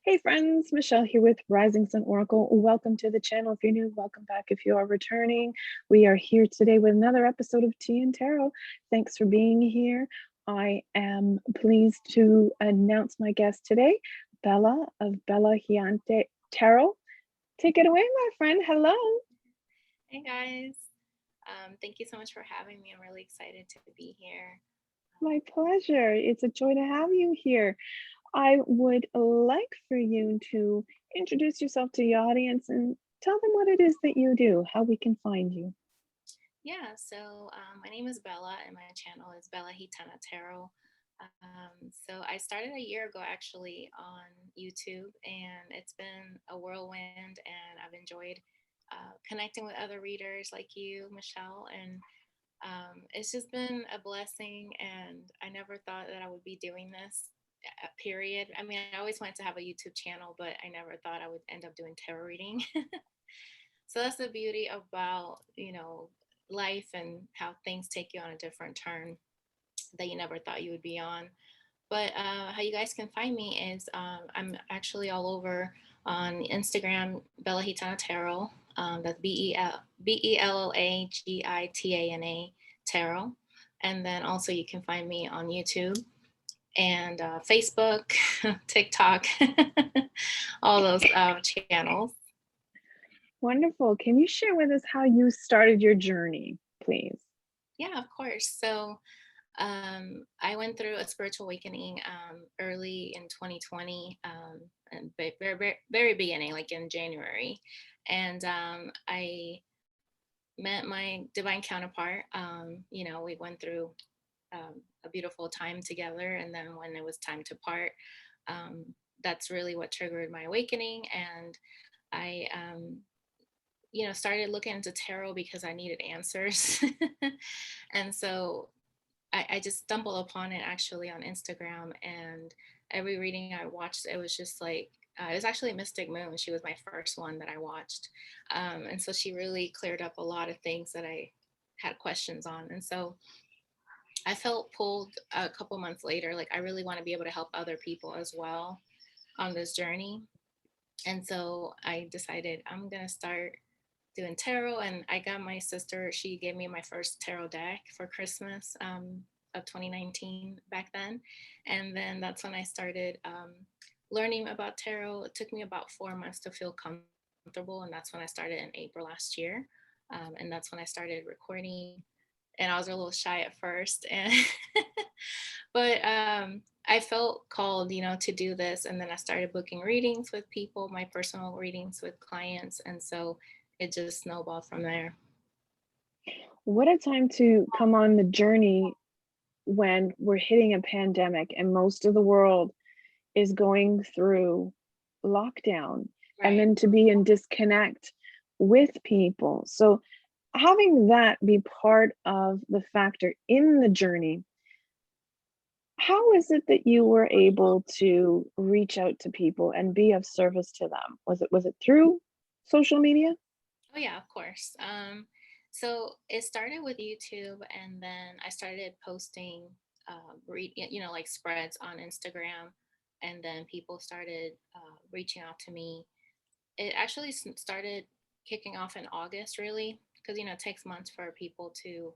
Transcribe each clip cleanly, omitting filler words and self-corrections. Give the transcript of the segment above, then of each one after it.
Hey friends, Michelle here with Rising Sun Oracle. Welcome to the channel. If you're new, welcome back. If you are returning, we are here today with another episode of Tea and Tarot. Thanks for being here. I am pleased to announce my guest today, Bella of Bella Hyante Tarot. Take it away, my friend. Hello. Hey guys, thank you so much for having me. I'm really excited to be here. My pleasure. It's a joy to have you here. I would like for you to introduce yourself to the audience and tell them what it is that you do, how we can find you. My name is Bella, and my channel is Bella Hitana Tarot. So I started a year ago actually on YouTube, and it's been a whirlwind, and I've enjoyed connecting with other readers like you, Michelle, and it's just been a blessing. And I never thought that I would be doing this. Period. I mean, I always wanted to have a YouTube channel, but I never thought I would end up doing tarot reading. So that's the beauty about, life and how things take you on a different turn that you never thought you would be on. But how you guys can find me is I'm actually all over on Instagram, Bella Hitana Tarot. That's BELLAGITANA Tarot. And then also you can find me on YouTube and Facebook, TikTok, all those channels. Wonderful. Can you share with us how you started your journey, please? Yeah, of course. So I went through a spiritual awakening early in 2020, and very beginning, like in January. And I met my divine counterpart. We went through a beautiful time together. And then when it was time to part, um, that's really what triggered my awakening. And I, started looking into tarot because I needed answers. And so I just stumbled upon it actually on Instagram, and every reading I watched, it was just like, it was actually Mystic Moon. She was my first one that I watched. And so she really cleared up a lot of things that I had questions on. And so I felt pulled a couple months later, like I really want to be able to help other people as well on this journey. And so I decided I'm going to start doing tarot. And I got my sister, she gave me my first tarot deck for Christmas of 2019 back then. And then that's when I started learning about tarot. It took me about 4 months to feel comfortable. And that's when I started in April last year. And that's when I started recording. And I was a little shy at first. And but I felt called, to do this. And then I started booking readings with people, my personal readings with clients. And so it just snowballed from there. What a time to come on the journey when we're hitting a pandemic and most of the world is going through lockdown, and Right. then to be in disconnect with people. So having that be part of the factor in the journey, how is it that you were able to reach out to people and be of service to them? Was it through social media? Oh yeah, of course. So it started with YouTube, and then I started posting, like spreads on Instagram, and then people started reaching out to me. It actually started kicking off in August, really, because it takes months for people to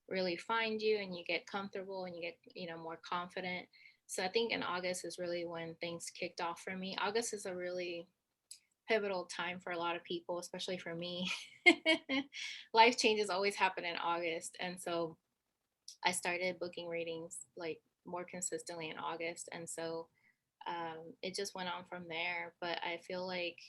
really find you, and you get comfortable, and you get more confident. So I think in August is really when things kicked off for me. August is a really pivotal time for a lot of people, especially for me. Life changes always happen in August. And so I started booking readings like more consistently in August. And so it just went on from there. But I feel like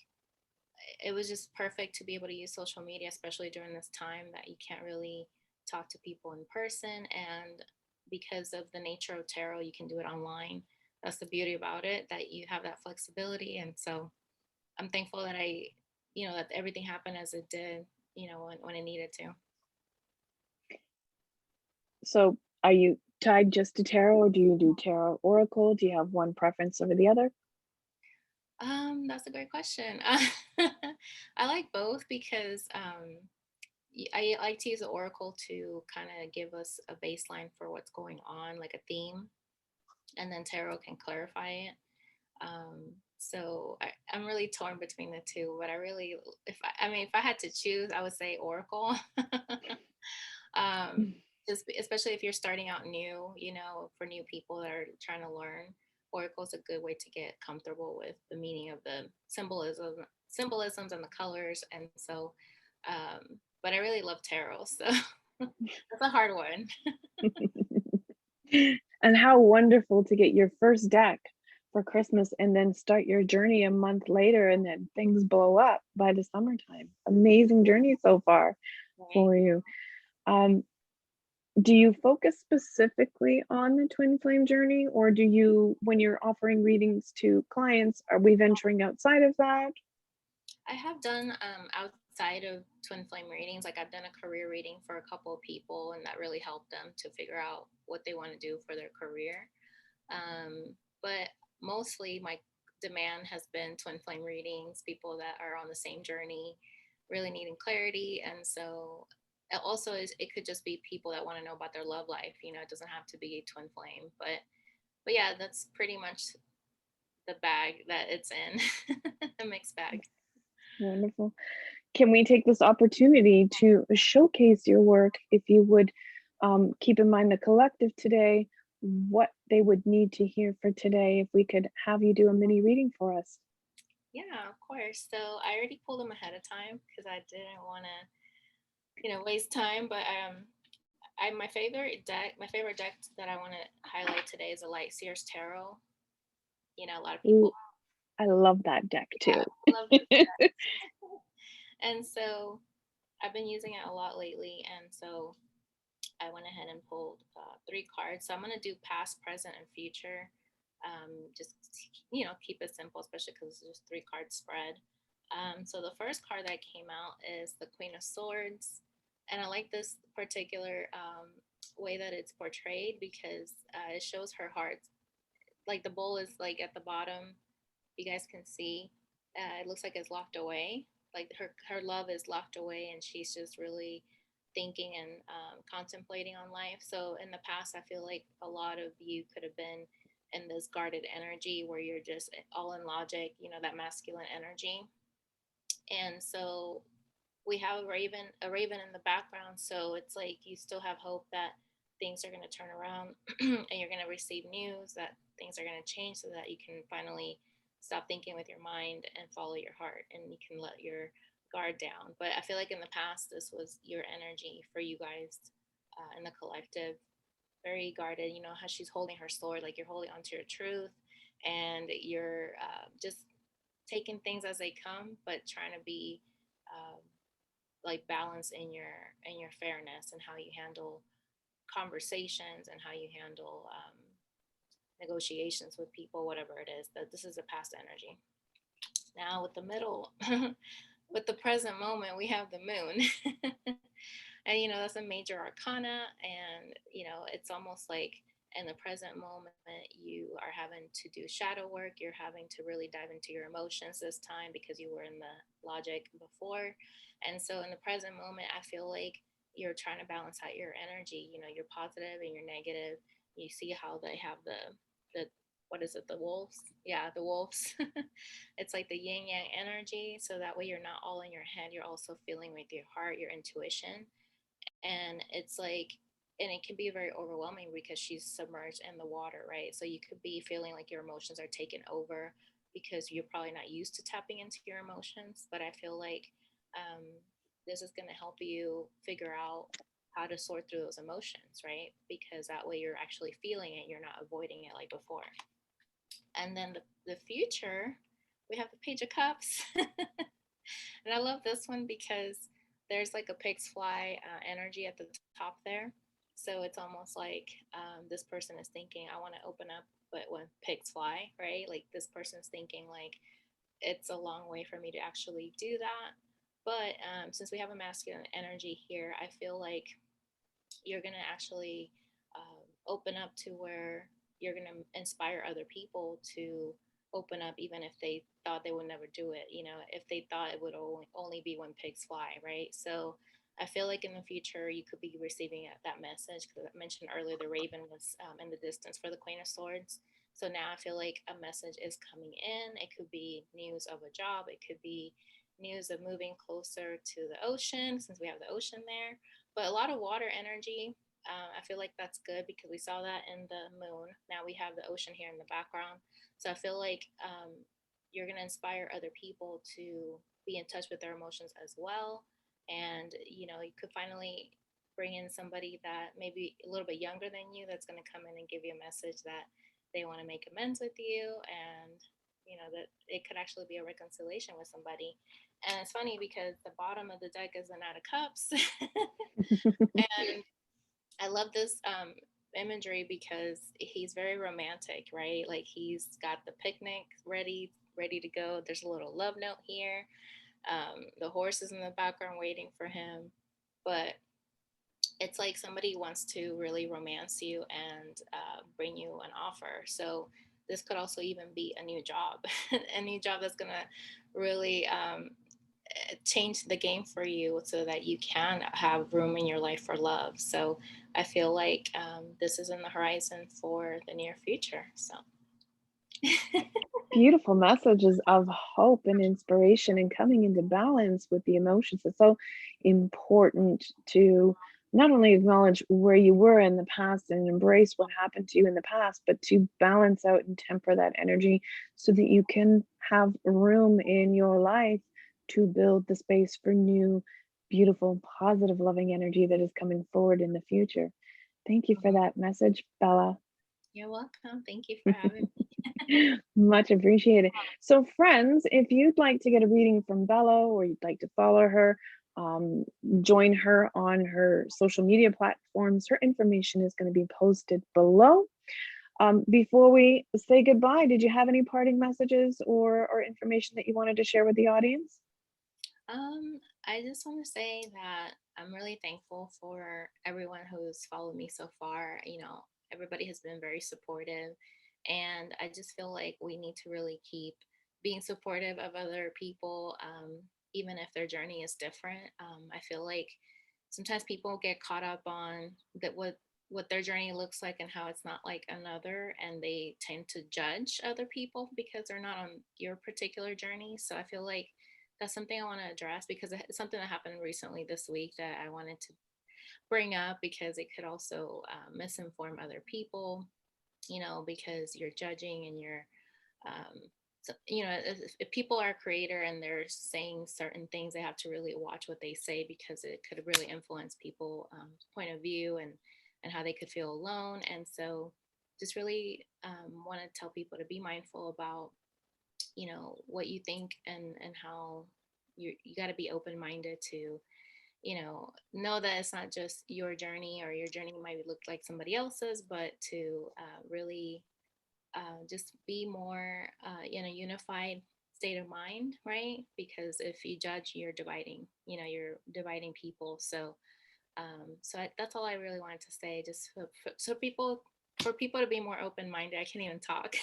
it was just perfect to be able to use social media, especially during this time that you can't really talk to people in person. And because of the nature of tarot, you can do it online. That's the beauty about it, that you have that flexibility. And so I'm thankful that that everything happened as it did, when it needed to. So are you tied just to tarot, or do you do tarot oracle? Do you have one preference over the other? That's a great question. I like both because I like to use the oracle to kind of give us a baseline for what's going on, like a theme, and then tarot can clarify it. Um, So I'm really torn between the two, but I really, I mean, if I had to choose, I would say Oracle. um, especially if you're starting out new, for new people that are trying to learn, Oracle is a good way to get comfortable with the meaning of the symbolisms and the colors. And so, but I really love tarot, so that's a hard one. And how wonderful to get your first deck for Christmas and then start your journey a month later and then things blow up by the summertime. Amazing journey so far Right. for you. Um, do you focus specifically on the twin flame journey, or do you, when you're offering readings to clients, are we venturing outside of that? I have done outside of twin flame readings, like I've done a career reading for a couple of people, and that really helped them to figure out what they want to do for their career. But mostly my demand has been twin flame readings, people that are on the same journey, really needing clarity. And so it also it could just be people that want to know about their love life. It doesn't have to be a twin flame, but yeah, that's pretty much the bag that it's in. A mixed bag. Wonderful. Can we take this opportunity to showcase your work? If you would keep in mind the collective today, what they would need to hear for today, if we could have you do a mini reading for us. Yeah, of course. So I already pulled them ahead of time because I didn't want to, waste time. But my favorite deck that I want to highlight today is a Light Seers Tarot. A lot of Ooh, people, I love that deck yeah, too. love this deck. And so I've been using it a lot lately. And so I went ahead and pulled three cards. So I'm going to do past, present, and future. Just, keep it simple, especially because it's just three card spread. So the first card that came out is the Queen of Swords. And I like this particular way that it's portrayed because it shows her heart. Like the bowl is like at the bottom. You guys can see. It looks like it's locked away. Like her love is locked away, and she's just really thinking and contemplating on life. So in the past, I feel like a lot of you could have been in this guarded energy where you're just all in logic, that masculine energy. And so we have a raven in the background. So it's like you still have hope that things are going to turn around and you're going to receive news that things are going to change so that you can finally stop thinking with your mind and follow your heart and you can let your guard down. But I feel like in the past, this was your energy for you guys in the collective, very guarded. How she's holding her sword, like you're holding onto your truth and you're just taking things as they come, but trying to be um, like balance in your fairness and how you handle conversations and how you handle negotiations with people, whatever it is. That this is a past energy. Now with the middle, with the present moment, we have the moon. And that's a major arcana, and it's almost like in the present moment you are having to do shadow work. You're having to really dive into your emotions this time because you were in the logic before. And so in the present moment, I feel like you're trying to balance out your energy. You're positive and you're negative. You see how they have the what is it, the wolves? Yeah, the wolves. It's like the yin yang energy, so that way you're not all in your head, you're also feeling with your heart, your intuition. And it's like, and it can be very overwhelming because she's submerged in the water, right? So you could be feeling like your emotions are taken over because you're probably not used to tapping into your emotions. But I feel like um, this is going to help you figure out how to sort through those emotions, right? Because that way you're actually feeling it, you're not avoiding it like before. And then the future, we have the Page of Cups. And I love this one because there's like a pig's fly energy at the top there. So it's almost like this person is thinking, I want to open up, but when pigs fly, right? Like this person's thinking, like, it's a long way for me to actually do that. But since we have a masculine energy here, I feel like you're going to actually open up to where you're going to inspire other people to open up, even if they thought they would never do it. If they thought it would only be when pigs fly, right? So I feel like in the future you could be receiving that message because I mentioned earlier the raven was in the distance for the Queen of Swords. So now I feel like a message is coming in. It could be news of a job, it could be news of moving closer to the ocean since we have the ocean there. But a lot of water energy. I feel like that's good because we saw that in the moon. Now we have the ocean here in the background. So I feel like you're going to inspire other people to be in touch with their emotions as well. And, you could finally bring in somebody that maybe a little bit younger than you that's going to come in and give you a message that they want to make amends with you, and that it could actually be a reconciliation with somebody. And it's funny because the bottom of the deck is an Knight of Cups. And I love this imagery because he's very romantic, right? Like he's got the picnic ready to go. There's a little love note here. The horse is in the background waiting for him, but it's like somebody wants to really romance you and bring you an offer. So this could also even be a new job, a new job that's gonna really change the game for you so that you can have room in your life for love. So I feel like this is in the horizon for the near future. So Beautiful messages of hope and inspiration and coming into balance with the emotions. It's so important to not only acknowledge where you were in the past and embrace what happened to you in the past, but to balance out and temper that energy so that you can have room in your life to build the space for new, beautiful, positive, loving energy that is coming forward in the future. Thank you for that message, Bella. you're welcome. Thank you for having me. Much appreciated. So, friends, if you'd like to get a reading from Bella or you'd like to follow her, um, join her on her social media platforms. Her information is going to be posted below. Before we say goodbye, did you have any parting messages or information that you wanted to share with the audience? I just want to say that I'm really thankful for everyone who's followed me so far. Everybody has been very supportive, and I just feel like we need to really keep being supportive of other people, even if their journey is different. I feel like sometimes people get caught up on that what their journey looks like and how it's not like another, and they tend to judge other people because they're not on your particular journey. So I feel like that's something I want to address because it's something that happened recently this week that I wanted to bring up because it could also misinform other people, because you're judging and you're, so, if people are a creator and they're saying certain things, they have to really watch what they say because it could really influence people' point of view and how they could feel alone. And so just really want to tell people to be mindful about what you think and how you got to be open-minded to know that it's not just your journey, or your journey might look like somebody else's, but to really just be more in a unified state of mind, right? Because if you judge, you're dividing people. So that's all I really wanted to say, just so people for people to be more open-minded. I can't even talk.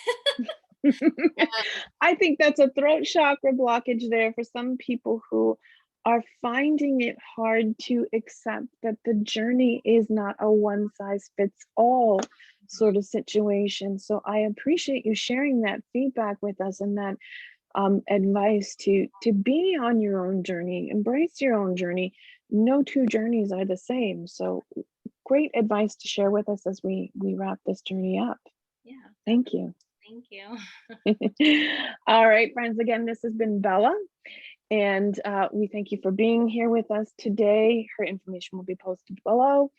I think that's a throat chakra blockage there for some people who are finding it hard to accept that the journey is not a one size fits all sort of situation. So I appreciate you sharing that feedback with us and that advice to be on your own journey, embrace your own journey. No two journeys are the same. So great advice to share with us as we wrap this journey up. Yeah, Thank you. thank you. All right, friends, again, this has been Bella, and we thank you for being here with us today. Her information will be posted below.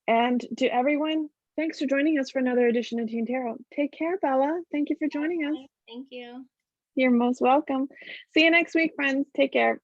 And to everyone, thanks for joining us for another edition of Teen Tarot. Take care, Bella. Thank you for joining us. Thank you. You're most welcome. See you next week, friends. Take care.